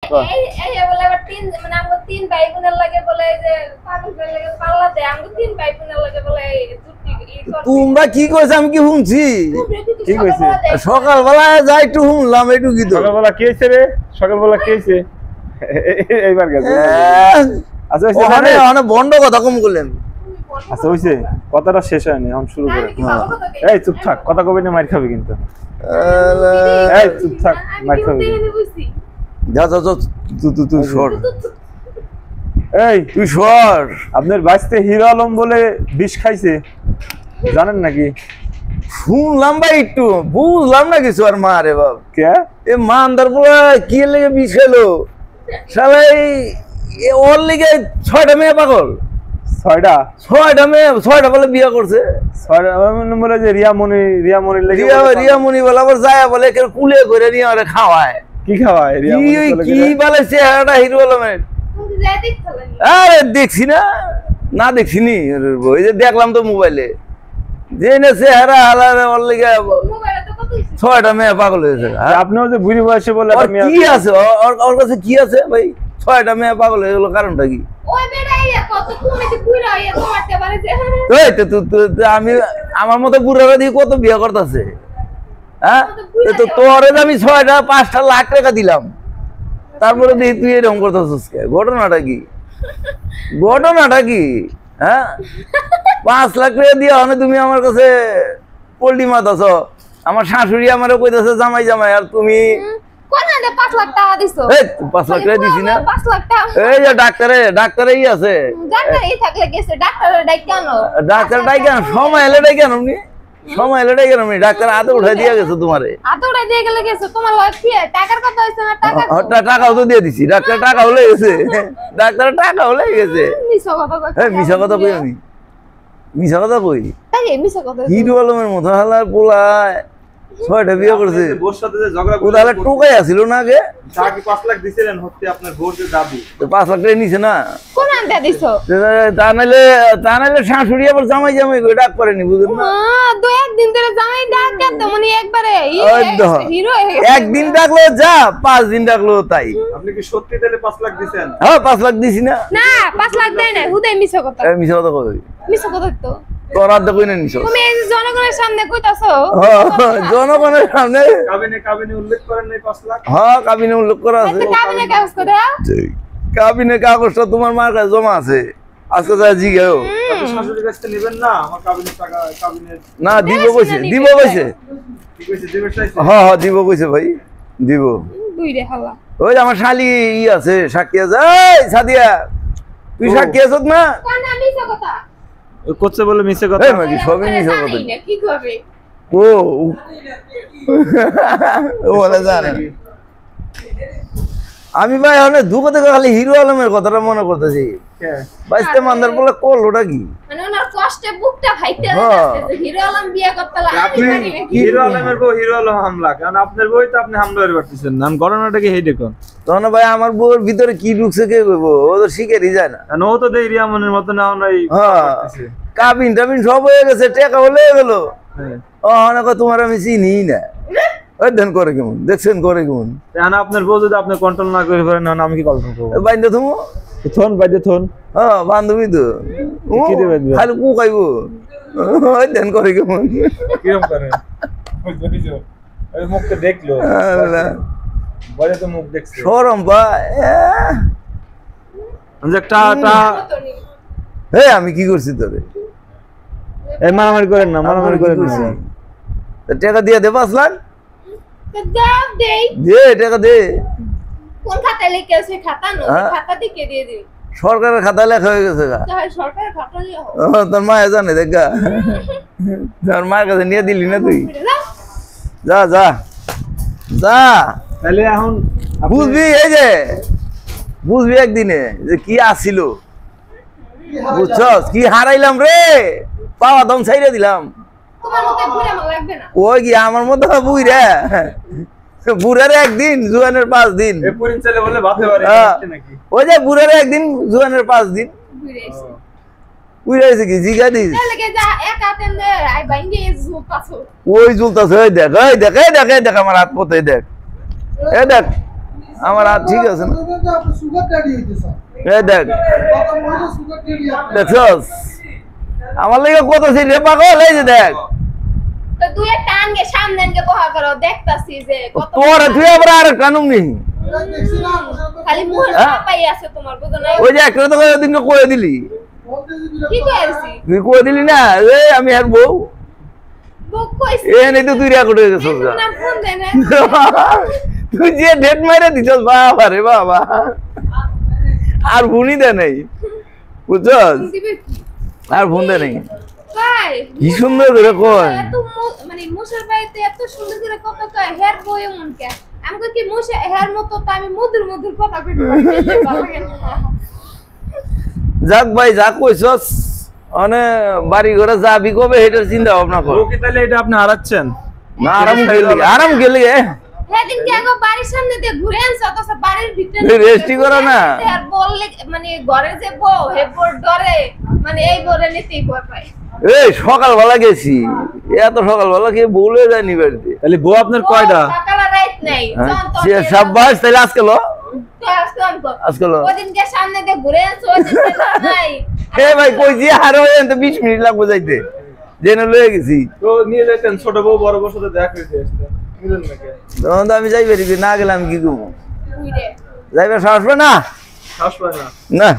এই বলে আবার তিন মানে আমগো তিন ভাই বোনের লাগে বলে যে পাগল করে লাগে পাল্লা দেয় আমগো তিন ভাই বোনের লাগে বলে তোমরা কি কইছ আমি কি শুনছি কি কইছে সকালবেলা যাই একটু শুনলাম একটু কি তো সকালবেলা কি হইছে রে সকালবেলা কি হইছে এইবার গেছে আচ্ছা ওখানে ওখানে বন্ধ কথা কম করলেন আচ্ছা হইছে কথাটা শেষ হয়নি এখন শুরু করে এই চুপ থাক কথা কবে না মার খাবে কিন্তু এই চুপ থাক মার খাবে যা যা যা তুই সর এই তুই সর আপনার বাইসতে হিরো আলম বলে বিষ খাইছে জানেন নাকি শুনলাম ভাই একটু বুঝলাম না কিছু আর মা রে বাপ কে এ মা আন্দার পোলা কি লেগে বিষ খেলো শালাই ওর লেগে 6টা মেয়ে পাগল 6টা ছয়টা বলে বিয়ে করছে 6টা বলে যে রিয়ামণি লেগে রিয়ামণি বলে আবার যায় বলে কুলে করে নিয়ে ওরে খাওয়ায় কি খাওয়ায় কি বলে চেহারাটা হিরো আলমের আরে দেখছি না দেখিনি ওই যে দেখলাম তো মোবাইলে যে না চেহারা হালারে ওর লেগে 6টা মেয়ে পাগল হয়েছে আপনিও যে বুড়ি বয়সে বলে কি আছে ওর কাছে কি আছে ভাই 6টা মেয়ে পাগল হয়ে গেল কারণটা কি আমি আমার মতো বুড়ারা দিয়ে কত বিয়ে করতেছে হ্যাঁ তো তোর আমি 5টা লাখ টাকা দিলাম তারপরে দেখি তুই এরকম করতেছিস ঘটনাটা কি হ্যাঁ 5 লাখ টাকা দিয়ে হনে তুমি আমার কাছে পোল্ট্রি মাতাছ আমার শাশুড়ি আমারও কইতাছে জামাই আর তুমি 5 লাখ টাকা দিছো 5 লাখ টাকা দিছি না 5 লাখ টাকা এই যে ডাক্তারই আছে ডাক্তারই থাকলে গেছে ডাক্তার ডাইকেন সময় এলে ডাইকেন আপনি ডাক্তার হাতে উঠাই দিয়ে গেছে তোমারে হাতে উঠাই দিয়ে গেছে তোমার কি টাকার কথা হইছে না টাকাও তো দিয়ে দিছি ডাক্তার টাকা হলে গেছে মিছা কথা কই আমি মিছা কথা কই হিরো আলমের মতো হালার পোলায় 6টা বিয়ে করছে বোর সাথে যে ঝগড়া ও তাহলে টোকাই আছিল না আগে তাকে 5 লাখ দিছিলেন হচ্ছে আপনার বোর যে দাবি তো 5 লাখ টাকা নিছে না কোন আনতে দিছো তা নাইলে শাশুড়ি আবার জামাই কই ডাক করেনি বুঝুন না দুই একদিন ধরে জামাই ডাক কেন মানে একবারে হিরো একদিন ডাকলো যা 5 দিন ডাকলো তাই আপনি কি সত্যি তাহলে 5 লাখ দিবেন হ্যাঁ 5 লাখ দিছি না 5 লাখ দেয় না হুদাই মিছা কথা কই মিছা কথা তো তোর আর দেখই না নিছো তুমি এই জনগণের সামনে কইতাছো জনগণের সামনে কাবিনে উল্লেখ করেন নাই 5 লাখ হ্যাঁ কাবিনে উল্লেখ করা আছে কাবিনে কাগজ করে কাবিনে কাগজটা তোমার মার কাছে জমা আছে আজকে যা জিগাও আপনি শাশুড়ির কাছে নেবেন না আমার কাবিনে না দিব কইছে কি কইছে দিবে চাইছে হ্যাঁ দিব কইছে ভাই দিব দুই রে হালা ওই আমার শালি আছে সাক্ষী আছে এই সাদিয়া তুই সাক্ষী আছিস না কোন মিছা কথা কোচ্ছে বলে মিছে কথা এই মাগি সবই মিছে কথা কি করবে ও বলে জানে আমি ভাই অনেক দুঃখ থেকে খালি হিরো আলমের কথাটা মনে করতেছি বাইসতে মান্দার বলে কল ওটা কি মানে ওনার কষ্টে বুকটা ফাইটে যাচ্ছে হিরো আলম বিয়ে করতে আপনি হিরো আলমের বউ হিরো আলম হামলা কারণ আপনার বই তো আপনি হামলা করে পারতেছেন না ঘটনাটা কি হেই দেখুন তখন ভাই আমার বউর ভিতরে কি ঢুকছে কে কইবো ও তো শিখেরই যায় না ও তো দেই রিয়ামনের মত না নাই কাবিন টাবিন সব হয়ে গেছে টাকা হলে গেল অনেক তোমার আমি চিনি না ওই দেন করে কেমন দেখছেন করে কেমন আপনার বউ যদি আপনি কন্ট্রোল না করে পারেন আমি কি কন্ট্রোল করবো বাইন্দে তুমি হ্যাঁ বান্ধবী তো খালি কু খাইবো ওই দেন করে কেমন কিরম করে মুখটা দেখলো বলে তো মুখ দেখছে সরম ভাই আমি কি করছি তোরে এই মারামারি করেন না মারামারি করেন না টাকা দিয়ে দে 5 লাখ দে টাকা দে কোন খাতায় লিখে আছে খাতা না খাতা দিকে দিয়ে দিই সরকারের খাতা লেখা হয়ে গেছে সরকারের খাতা লিখো তোর মা জানে দেখা তোর মায়ের কাছে নিয়ে দিলি না তুই যা যা যা তাহলে এখন বুঝবি এই যে বুঝবি একদিনে যে কি আসছিল বুঝছস কি হারাইলাম রে পাওয়া দম ছাইরে দিলাম তোমার মতে বুড়া মাল লাগবে না ওই কি আমার মতো বুইরা বুড়ারে একদিন জুয়ানের 5 দিন এ পুরিন ছেলে বলে ভাতে পারে নাকি ওই যে বুড়ারে একদিন জুয়ানের 5 দিন বুইরা এসে কি জিগা দিস লাগে যা এক হাতে নে আই বাইঙ্গে জুলতাছো ওই জুলতাছ ওই দেখ আমার হাত পতে দেখ এ দেখ আমার আর ঠিক আছে না এই দেখ দেখছস আমার লাগে কত ছিল রে পাগল এই যে দেখ তো তুই একটা আনগে সামনে আনগে বহা করো দেখতাছি যে কত তোর তুই আবার আর কানুম নি খালি মুখ পাই আছে তোমার বুঝো না ওই যে একটা তো দিন কই দিলি কি কইছি তুই কই দিলি না এই আমি আর বউ বুক কইছি এ নেই তো তুই রেকর্ড হয়ে গেছস গা না ফোন দে না তুই যে ডেট মাইরা দিছস বাবা রে বাবা আর ফোনই দে নাই বুঝছস আর ফোন দে নাই ভাই কি সুন্দর করে কয় এত মানে মুশার ভাইতে এত সুন্দর করে কথা কয় হেয়ার বয় এমন কে আমাকে কি মুশা হেয়ার মতো তো আমি মধুর মধুর কথা কইতে পারি যাক ভাই যা কইছস মানে বাড়ি ঘরে যাবি কবে হেটার চিন্তা ভাবনা কর ওকে তাহলে এটা আপনি হারাচ্ছেন না আরাম গেলি সেদিন কি আগে বাড়ির সামনে দিয়ে ঘুরে আনছ অথচ বাড়ির ভিতরে তুই রেস্টি করো না আর বললে মানে ঘরে যে বউ হে বউর ডরে মানে এই বউরে নিতেই ভয় পায় এই সকালবেলা গেছি এত সকালবেলা কে বলে যায়নি বাড়িতে তাহলে বউ আপনার কয়টা সকাল আর রাত নাই সে সাব্বাস তাহলে আজকে লো আজকে লো ওদিনকে সামনে দিয়ে ঘুরে আনছ ওদিন নাই এ ভাই কইছি আর ওই তো 20 মিনিট লাগবে যাইতে জেনে লয়ে গেছি তো নিয়ে যাইতেন ছোট বউ বড় বউর সাথে দেখা করতে আসতে বুঝলেন নাকি তখন তো আমি যাইবে না গেলে আমি কি করবো ঘুরে যাইবে সাহস পাই না সাহস পায় না না